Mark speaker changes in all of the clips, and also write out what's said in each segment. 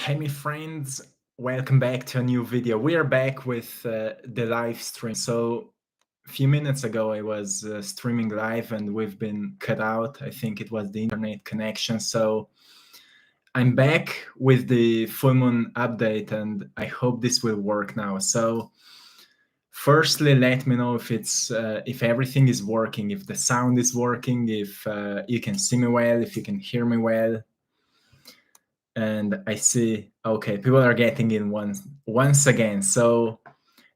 Speaker 1: Hey, my friends, welcome back to a new video. We are back with the live stream. So, a few minutes ago, I was streaming live and we've been cut out. I think it was the internet connection. So, I'm back with the full moon update and I hope this will work now. So, firstly, let me know if everything is working, if the sound is working, if you can see me well, if you can hear me well. And I see, okay, people are getting in once again. So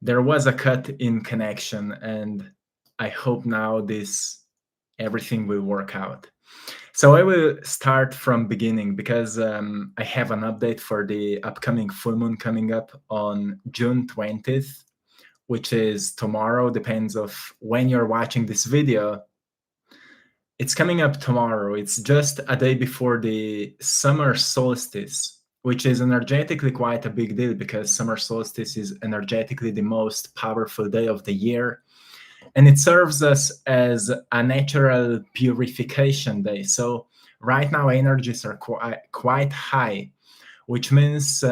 Speaker 1: there was a cut in connection, and I hope now everything will work out. So I will start from beginning because I have an update for the upcoming full moon coming up on June 20th, which is tomorrow, depends of when you're watching this video. It's coming up tomorrow. It's just a day before the summer solstice, which is energetically quite a big deal because summer solstice is energetically the most powerful day of the year. And it serves us as a natural purification day. So right now energies are quite high, which means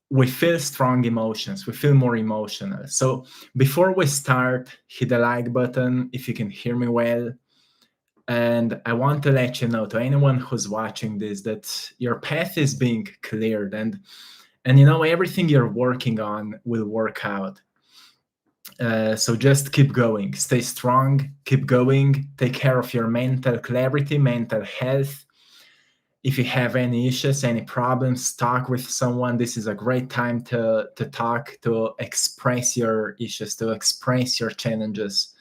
Speaker 1: we feel strong emotions. We feel more emotional. So before we start, hit the like button if you can hear me well. And I want to let you know, to anyone who's watching this, that your path is being cleared, and everything you're working on will work out. So just keep going, stay strong, keep going, take care of your mental clarity, mental health. If you have any issues, any problems, talk with someone. This is a great time to talk, to express your issues, to express your challenges,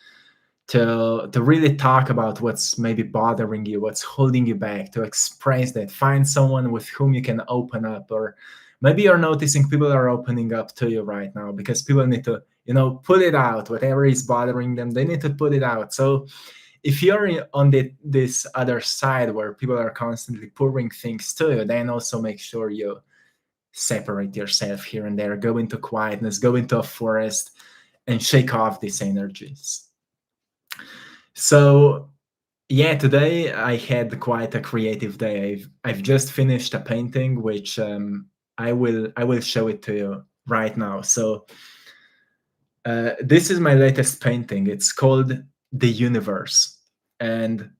Speaker 1: to really talk about what's maybe bothering you, what's holding you back, to express that. Find someone with whom you can open up, or maybe you're noticing people are opening up to you right now because people need to, put it out. Whatever is bothering them, they need to put it out. So if you're on this other side where people are constantly pouring things to you, then also make sure you separate yourself here and there, go into quietness, go into a forest, and shake off these energies. So yeah, today I had quite a creative day. I've just finished a painting, which I will show it to you right now. So this is my latest painting. It's called The Universe, and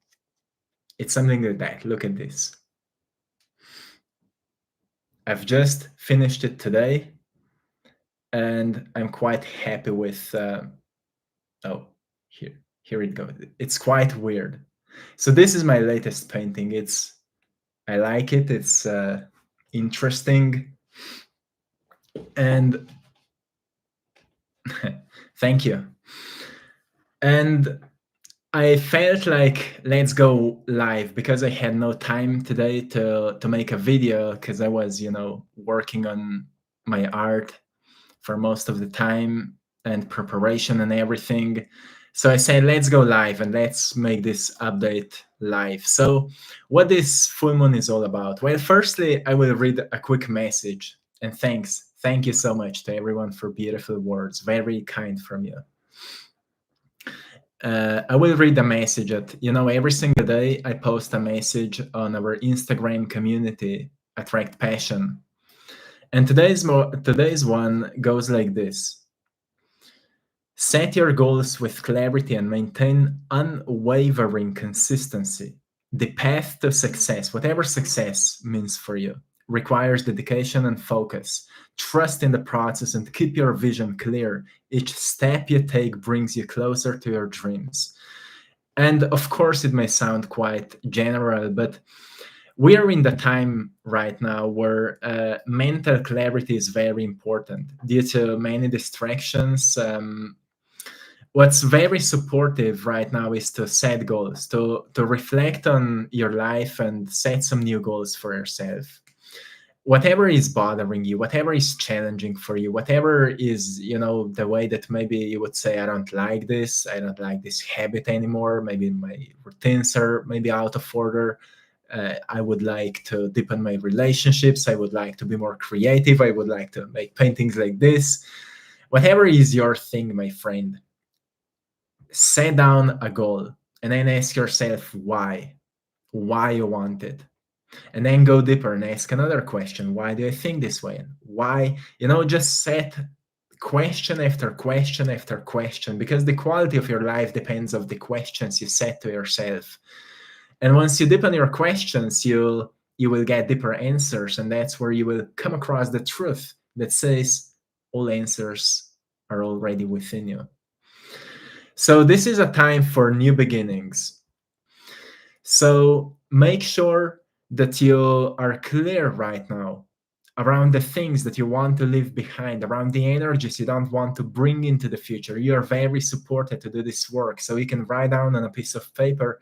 Speaker 1: it's something like that. Look at this. I've just finished it today, and I'm quite happy with. Oh, here it goes. It's quite weird. So this is my latest painting. I like it. It's interesting. And thank you. And I felt like let's go live because I had no time today to make a video because I was, working on my art for most of the time and preparation and everything. So I said, let's go live and let's make this update live. So what this full moon is all about? Well, firstly, I will read a quick message, and thanks. Thank you so much to everyone for beautiful words. Very kind from you. I will read the message that, every single day I post a message on our Instagram community, AttractPassion. And today's one goes like this. Set your goals with clarity and maintain unwavering consistency. The path to success, whatever success means for you, requires dedication and focus. Trust in the process and keep your vision clear. Each step you take brings you closer to your dreams. And of course, it may sound quite general, but we are in the time right now where mental clarity is very important due to many distractions. What's very supportive right now is to set goals, to reflect on your life and set some new goals for yourself. Whatever is bothering you, whatever is challenging for you, whatever is, the way that maybe you would say, I don't like this habit anymore, maybe my routines are maybe out of order, I would like to deepen my relationships, I would like to be more creative, I would like to make paintings like this. Whatever is your thing, my friend, set down a goal and then ask yourself why you want it. And then go deeper and ask another question. Why do I think this way? Why, just set question after question after question, because the quality of your life depends of the questions you set to yourself. And once you deepen your questions, you will get deeper answers, and that's where you will come across the truth that says all answers are already within you. So this is a time for new beginnings. So make sure that you are clear right now around the things that you want to leave behind, around the energies you don't want to bring into the future. You are very supported to do this work. So you can write down on a piece of paper,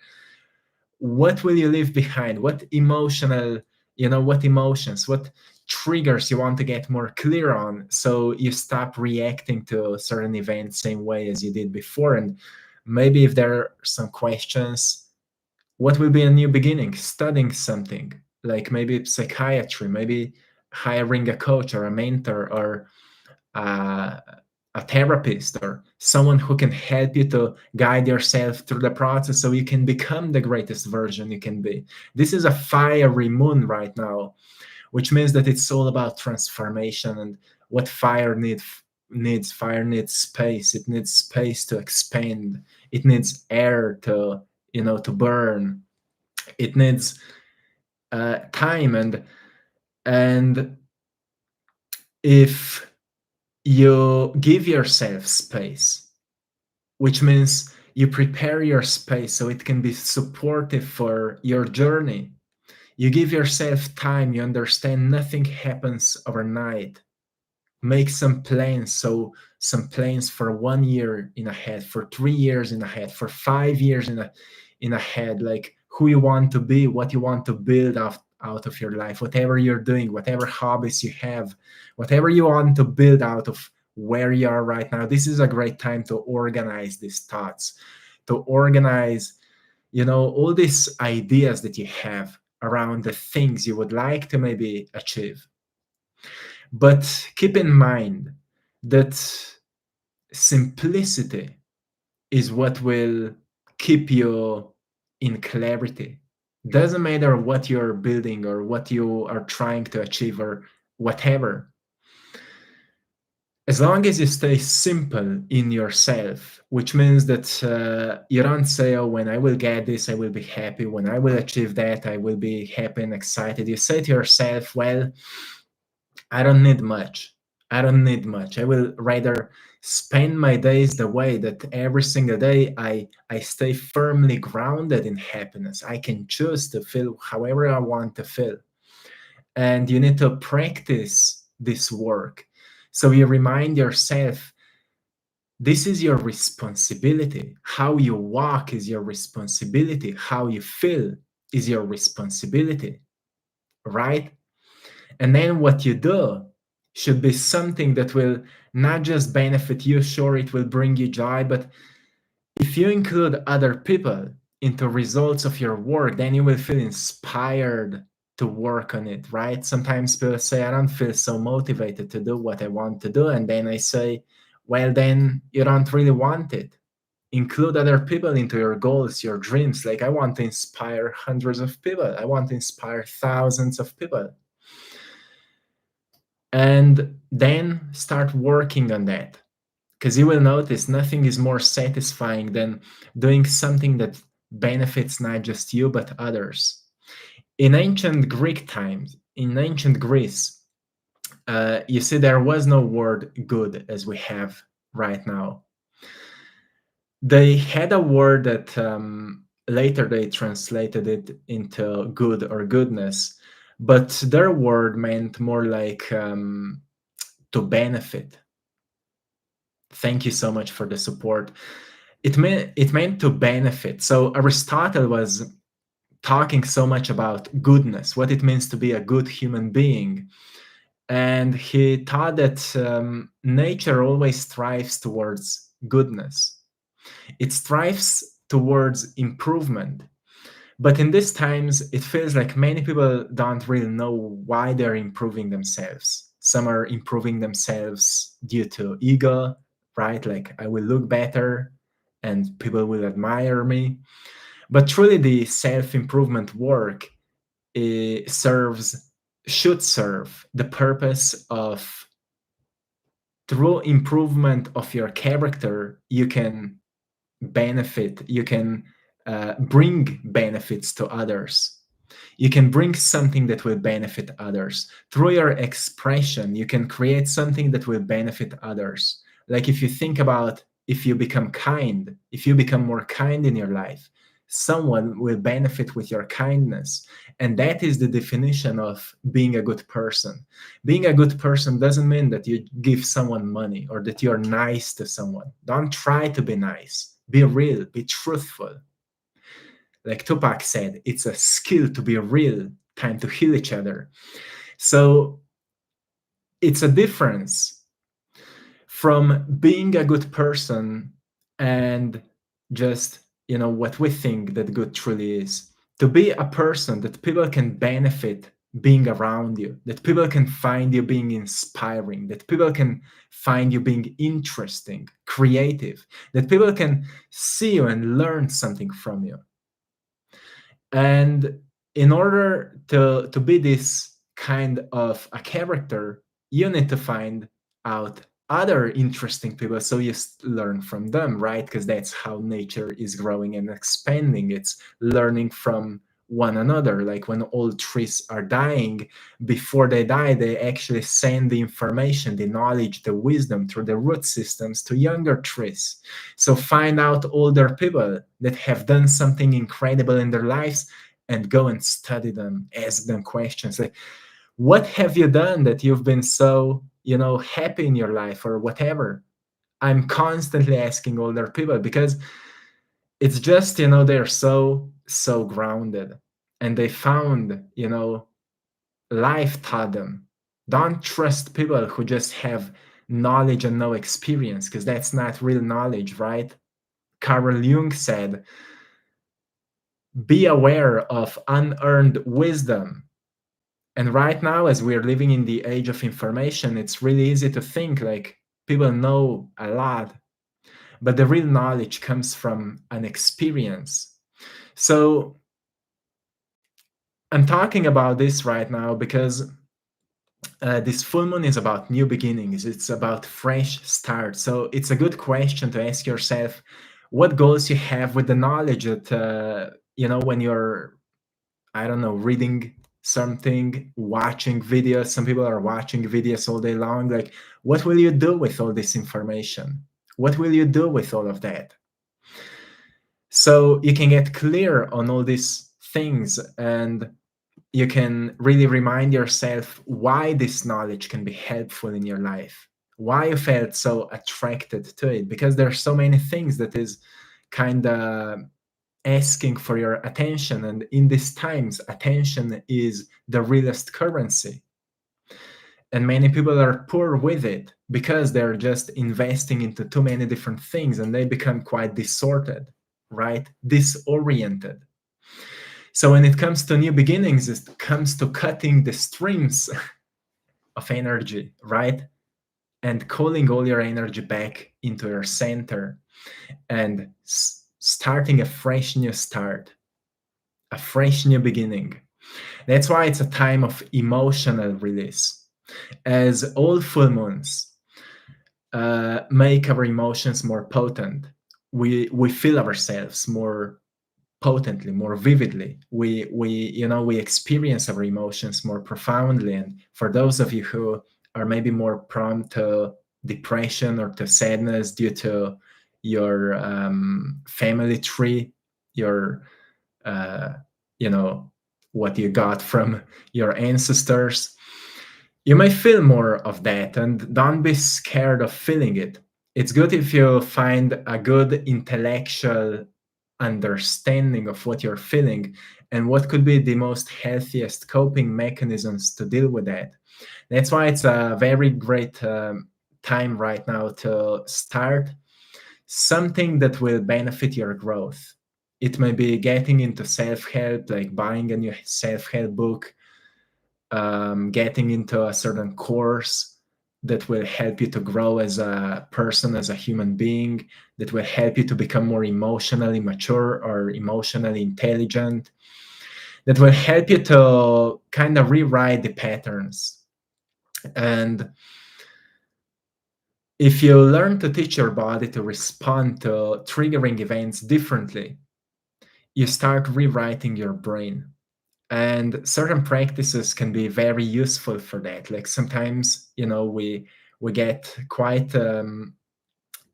Speaker 1: what will you leave behind? What what emotions, what triggers you want to get more clear on, so you stop reacting to certain events same way as you did before. And maybe if there are some questions, what will be a new beginning? Studying something, like maybe psychiatry, maybe hiring a coach or a mentor or uh, a therapist or someone who can help you to guide yourself through the process so you can become the greatest version you can be. This is a fiery moon right now, which means that it's all about transformation. And what fire needs space. It needs space to expand. It needs air to burn. It needs time. And if you give yourself space, which means you prepare your space so it can be supportive for your journey. You give yourself time, you understand nothing happens overnight. Make some plans. So some plans for 1 year in ahead, for 3 years in ahead, for 5 years in ahead, like who you want to be, what you want to build out of your life, whatever you're doing, whatever hobbies you have, whatever you want to build out of where you are right now. This is a great time to organize these thoughts, to organize, all these ideas that you have around the things you would like to maybe achieve. But keep in mind that simplicity is what will keep you in clarity. Doesn't matter what you're building or what you are trying to achieve or whatever. As long as you stay simple in yourself, which means that you don't say, oh, when I will get this, I will be happy. When I will achieve that, I will be happy and excited. You say to yourself, well, I don't need much. I don't need much. I will rather spend my days the way that every single day I stay firmly grounded in happiness. I can choose to feel however I want to feel. And you need to practice this work. So you remind yourself, this is your responsibility. How you walk is your responsibility. How you feel is your responsibility, right? And then what you do should be something that will not just benefit you. Sure, it will bring you joy, but if you include other people into results of your work, then you will feel inspired to work on it, right? Sometimes people say, I don't feel so motivated to do what I want to do. And then I say, well, then you don't really want it. Include other people into your goals, your dreams. Like, I want to inspire hundreds of people. I want to inspire thousands of people. And then start working on that, because you will notice nothing is more satisfying than doing something that benefits not just you but others. In ancient Greece, you see, there was no word good as we have right now. They had a word that later they translated it into good or goodness, but their word meant more like to benefit. Thank you so much for the support. It meant to benefit. So Aristotle was talking so much about goodness, what it means to be a good human being. And he thought that nature always strives towards goodness. It strives towards improvement. But in these times, it feels like many people don't really know why they're improving themselves. Some are improving themselves due to ego, right? Like, I will look better and people will admire me. But truly, the self improvement work should serve the purpose of, through improvement of your character, you can bring benefits to others. You can bring something that will benefit others. Through your expression, you can create something that will benefit others. Like if you think about, if you become kind, if you become more kind in your life, someone will benefit with your kindness. And that is the definition of being a good person. Being a good person doesn't mean that you give someone money or that you're nice to someone. Don't try to be nice. Be real, be truthful. Like Tupac said, it's a skill to be real, time to heal each other. So it's a difference from being a good person and just, what we think that good truly is. To be a person that people can benefit being around you, that people can find you being inspiring, that people can find you being interesting, creative, that people can see you and learn something from you. And in order to be this kind of a character, you need to find out other interesting people so you learn from them, right? Because that's how nature is growing and expanding. It's learning from one another. Like when old trees are dying, before they die, they actually send the information, the knowledge, the wisdom through the root systems to younger trees. So find out older people that have done something incredible in their lives and go and study them, ask them questions like, what have you done that you've been so, happy in your life or whatever? I'm constantly asking older people because it's just, they're so grounded and they found, life taught them. Don't trust people who just have knowledge and no experience, because that's not real knowledge, right? Carl Jung said, be aware of unearned wisdom. And right now, as we're living in the age of information, it's really easy to think like people know a lot, but the real knowledge comes from an experience. So I'm talking about this right now because this full moon is about new beginnings. It's about fresh start. So it's a good question to ask yourself what goals you have with the knowledge that, when you're, I don't know, reading something, watching videos. Some people are watching videos all day long. Like, what will you do with all this information? What will you do with all of that? So you can get clear on all these things and you can really remind yourself why this knowledge can be helpful in your life, why you felt so attracted to it, because there are so many things that is kind of asking for your attention. And in these times, attention is the realest currency. And many people are poor with it because they're just investing into too many different things and they become quite disordered, right? Disoriented. So when it comes to new beginnings, it comes to cutting the streams of energy, right? And calling all your energy back into your center and starting a fresh new start, a fresh new beginning. That's why it's a time of emotional release. As all full moons make our emotions more potent, we feel ourselves more potently, more vividly. We experience our emotions more profoundly. And for those of you who are maybe more prone to depression or to sadness due to your family tree, your what you got from your ancestors, you may feel more of that, and don't be scared of feeling it. It's good if you find a good intellectual understanding of what you're feeling and what could be the most healthiest coping mechanisms to deal with that. That's why it's a very great time right now to start something that will benefit your growth. It may be getting into self-help, like buying a new self-help book, getting into a certain course that will help you to grow as a person, as a human being, that will help you to become more emotionally mature or emotionally intelligent. that will help you to kind of rewrite the patterns. And if you learn to teach your body to respond to triggering events differently, you start rewriting your brain. And certain practices can be very useful for that. Like sometimes, we get quite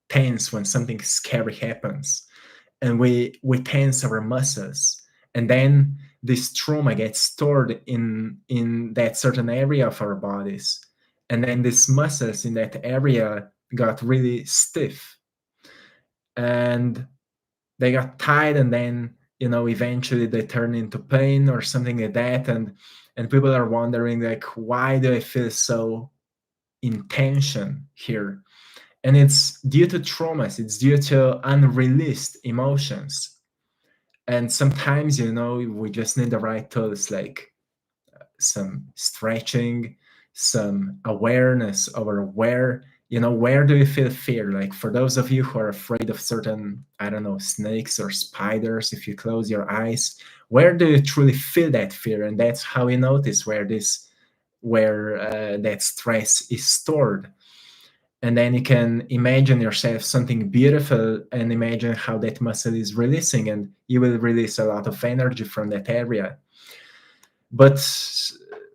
Speaker 1: tense when something scary happens, and we tense our muscles, and then this trauma gets stored in that certain area of our bodies, and then these muscles in that area got really stiff, and they got tight, and then eventually they turn into pain or something like that. And people are wondering, like, why do I feel so in tension here? And it's due to traumas, it's due to unreleased emotions. And sometimes, we just need the right tools, like some stretching, some awareness over where do you feel fear? Like for those of you who are afraid of certain, I don't know, snakes or spiders, if you close your eyes, where do you truly feel that fear? And that's how you notice where that stress is stored. And then you can imagine yourself something beautiful and imagine how that muscle is releasing, and you will release a lot of energy from that area. But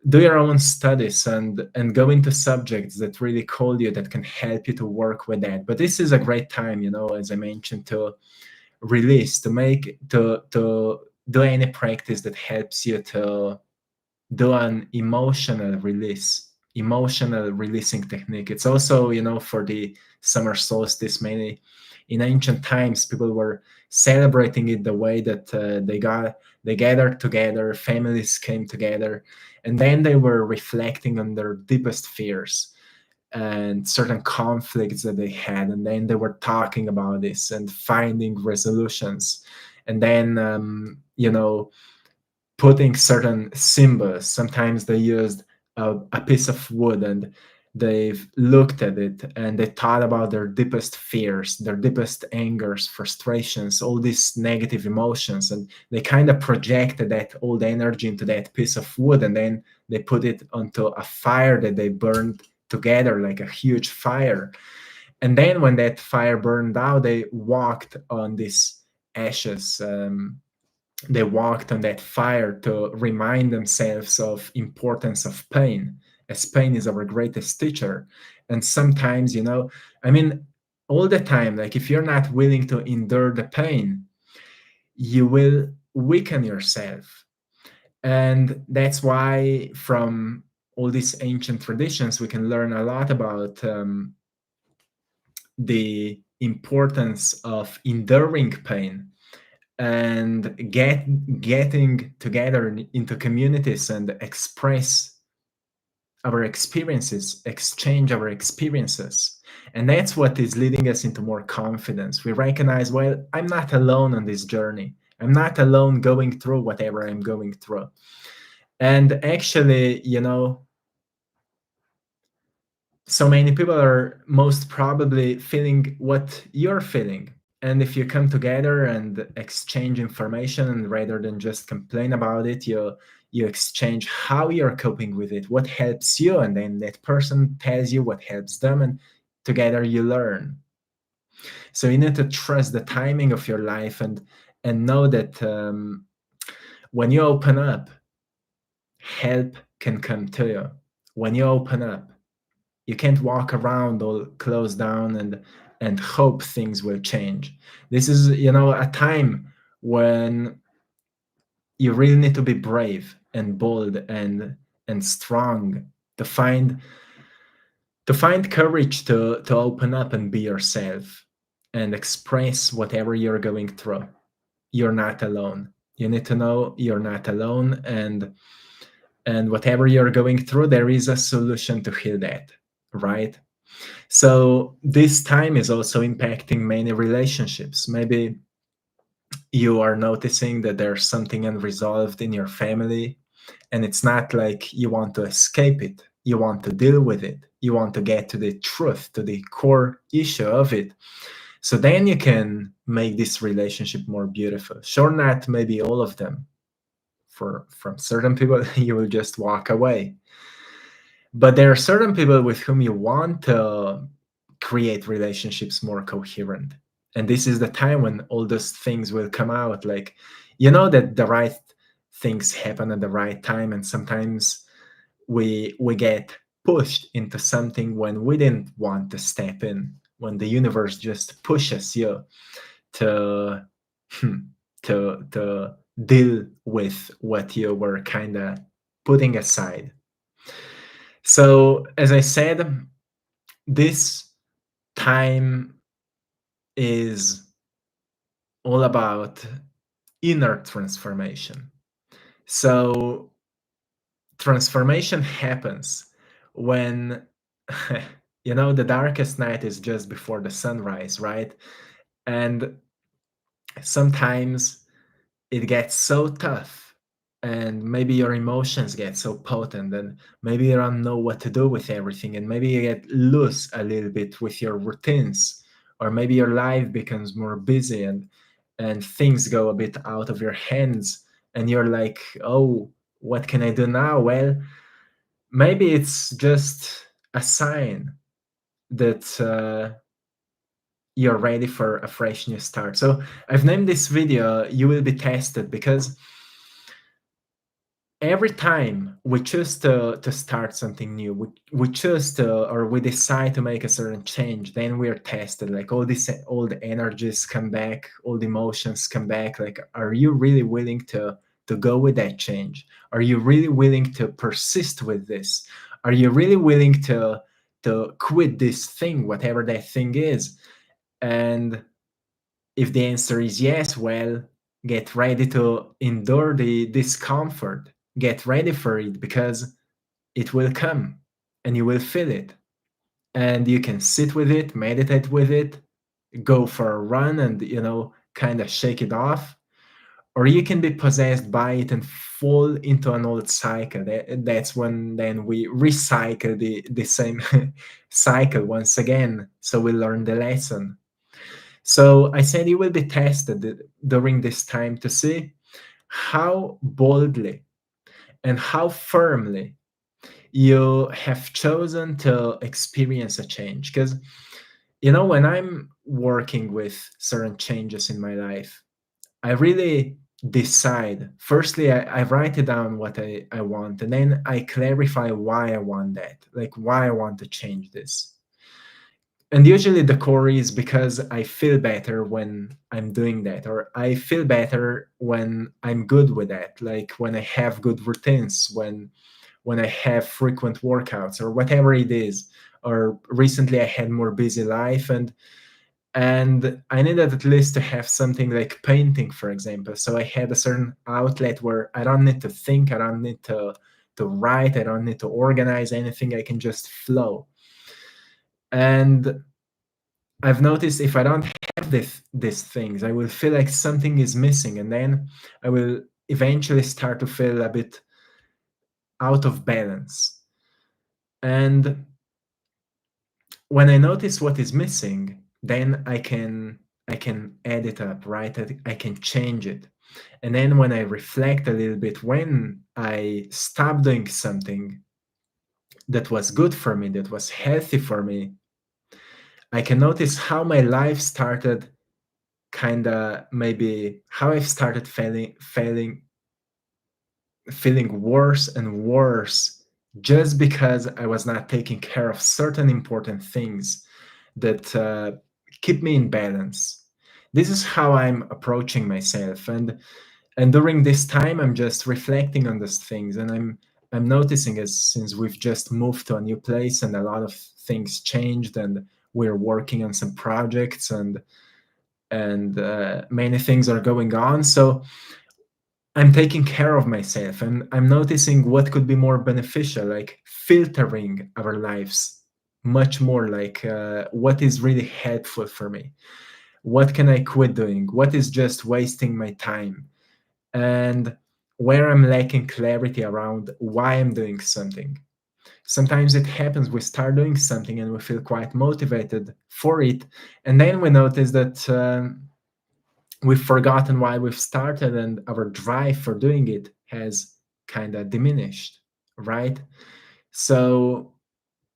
Speaker 1: do your own studies and go into subjects that really call you, that can help you to work with that. But this is a great time, as I mentioned, to release, to do any practice that helps you to do an emotional releasing technique. It's also, for the summer solstice, mainly in ancient times, people were celebrating it the way that they gathered together, families came together, and then they were reflecting on their deepest fears and certain conflicts that they had, and then they were talking about this and finding resolutions. And then putting certain symbols. Sometimes they used a piece of wood, and they've looked at it and they thought about their deepest fears, their deepest angers, frustrations, all these negative emotions, and they kind of projected that old energy into that piece of wood, and then they put it onto a fire that they burned together, like a huge fire. And then when that fire burned out, they walked on these ashes. They walked on that fire to remind themselves of importance of pain, as pain is our greatest teacher. And sometimes, I mean, all the time, like if you're not willing to endure the pain, you will weaken yourself. And that's why from all these ancient traditions we can learn a lot about the importance of enduring pain, and getting together into communities and express our experiences, exchange our experiences. And that's what is leading us into more confidence. We recognize, well, I'm not alone on this journey. I'm not alone going through whatever I'm going through. And actually, so many people are most probably feeling what you're feeling. And if you come together and exchange information, and rather than just complain about it, you exchange how you're coping with it, what helps you, and then that person tells you what helps them, and together you learn. So you need to trust the timing of your life, and know that when you open up, help can come to you. When you open up, you can't walk around all closed down and hope things will change. This is, a time when you really need to be brave and bold and strong to find courage to open up and be yourself and express whatever you're going through. You're not alone. You need to know you're not alone, and whatever you're going through, there is a solution to heal that, right? So this time is also impacting many relationships. Maybe you are noticing that there's something unresolved in your family, and it's not like you want to escape it. You want to deal with it. You want to get to the truth, to the core issue of it. So then you can make this relationship more beautiful. Sure, not maybe all of them from certain people, you will just walk away. But there are certain people with whom you want to create relationships more coherent. And this is the time when all those things will come out. Like, you know that the right things happen at the right time, and sometimes we get pushed into something when we didn't want to step in, when the universe just pushes you to to deal with what you were kind of putting aside. So as I said, this time is all about inner transformation. So transformation happens when the darkest night is just before the sunrise, right? And sometimes it gets so tough, and maybe your emotions get so potent, and maybe you don't know what to do with everything, and maybe you get loose a little bit with your routines, or maybe your life becomes more busy, and things go a bit out of your hands, and you're like, oh, what can I do now? Well, maybe it's just a sign that you're ready for a fresh new start. So I've named this video "You Will Be Tested" because every time we choose to start something new, we choose to, or we decide to make a certain change, then we're tested. Like all the energies come back, all the emotions come back. Like, are you really willing to go with that change? Are you really willing to persist with this? Are you really willing to quit this thing, whatever that thing is? And if the answer is yes, well, get ready to endure the discomfort. Get ready for it, because it will come and you will feel it. And you can sit with it, meditate with it, go for a run and, kind of shake it off. Or you can be possessed by it and fall into an old cycle. That's when then we recycle the same cycle once again. So we learn the lesson. So I said you will be tested during this time to see how boldly and how firmly you have chosen to experience a change. Because, when I'm working with certain changes in my life, I really decide. Firstly, I write it down what I want, and then I clarify why I want that, like why I want to change this. And usually the core is because I feel better when I'm doing that, or I feel better when I'm good with that, like when I have good routines, when I have frequent workouts, or whatever it is. Or recently I had more busy life, and I needed at least to have something like painting, for example. So I had a certain outlet where I don't need to think, I don't need to write, I don't need to organize anything, I can just flow. And I've noticed if I don't have these things, I will feel like something is missing, and then I will eventually start to feel a bit out of balance. And when I notice what is missing, then I can add it up, right? I can change it. And then when I reflect a little bit, when I stop doing something that was good for me, that was healthy for me, I can notice how my life started, kind of maybe how I've started feeling worse and worse, just because I was not taking care of certain important things that keep me in balance. This is how I'm approaching myself, and during this time, I'm just reflecting on these things, and I'm noticing, as since we've just moved to a new place and a lot of things changed, and we're working on some projects, and many things are going on. So I'm taking care of myself, and I'm noticing what could be more beneficial, like filtering our lives much more, like what is really helpful for me. What can I quit doing? What is just wasting my time? And where I'm lacking clarity around why I'm doing something. Sometimes it happens, we start doing something and we feel quite motivated for it, and then we notice that we've forgotten why we've started, and our drive for doing it has kind of diminished, right? So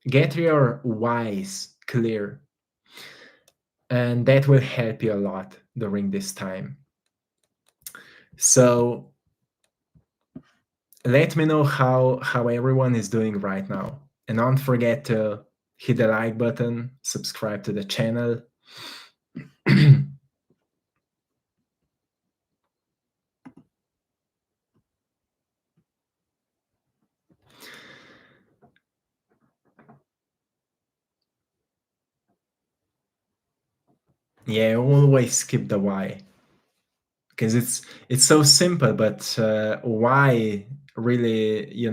Speaker 1: get your whys clear, and that will help you a lot during this time. So let me know how everyone is doing right now, and don't forget to hit the like button, subscribe to the channel. Yeah, always skip the why, because it's so simple, but why really,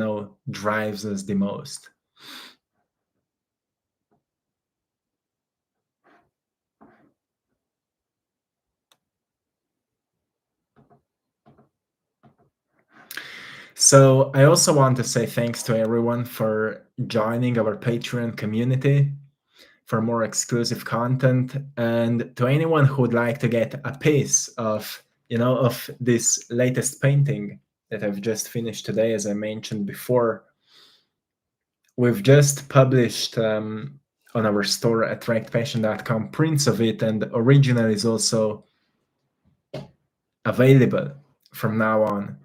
Speaker 1: drives us the most. So I also want to say thanks to everyone for joining our Patreon community for more exclusive content, and to anyone who would like to get a piece of this latest painting that I've just finished today. As I mentioned before, we've just published on our store AttractPassion.com prints of it, and the original is also available from now on.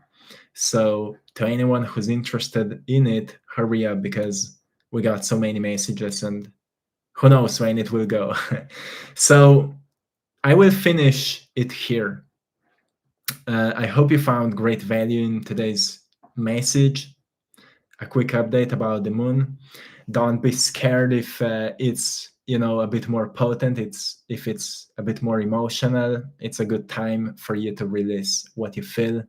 Speaker 1: So to anyone who's interested in it, hurry up, because we got so many messages and who knows when it will go. So I will finish it here. I hope you found great value in today's message. A quick update about the moon. Don't be scared if it's a bit more potent. If it's a bit more emotional, it's a good time for you to release what you feel,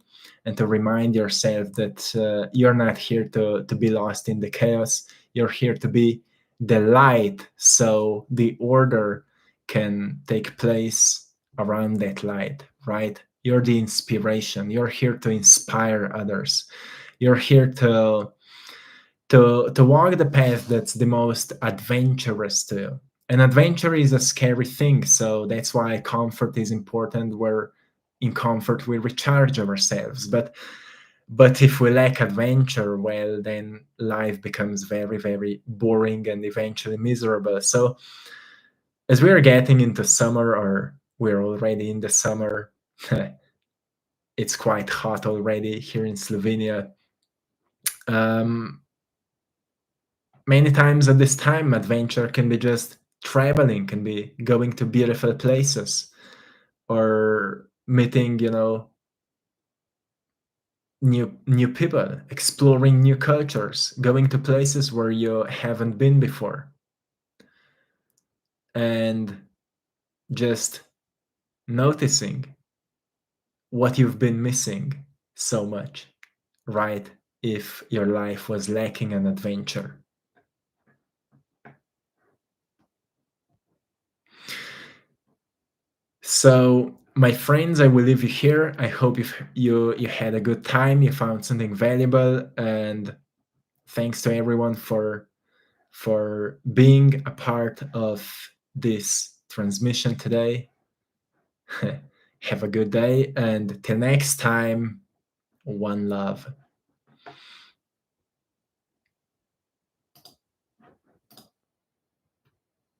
Speaker 1: and to remind yourself that you're not here to be lost in the chaos. You're here to be the light, so the order can take place around that light, right? You're the inspiration. You're here to inspire others. You're here to walk the path that's the most adventurous to you. And adventure is a scary thing, so that's why comfort is important. Where in comfort we recharge ourselves. But if we lack adventure, well, then life becomes very, very boring and eventually miserable. So as we are getting into summer, or we're already in the summer, it's quite hot already here in Slovenia. Um, Many times at this time, adventure can be just traveling, can be going to beautiful places, or meeting, new people, exploring new cultures, going to places where you haven't been before, and just noticing what you've been missing so much, right? If your life was lacking an adventure. So, my friends, I will leave you here. I hope you had a good time, you found something valuable, and thanks to everyone for being a part of this transmission today. Have a good day, and till next time, one love.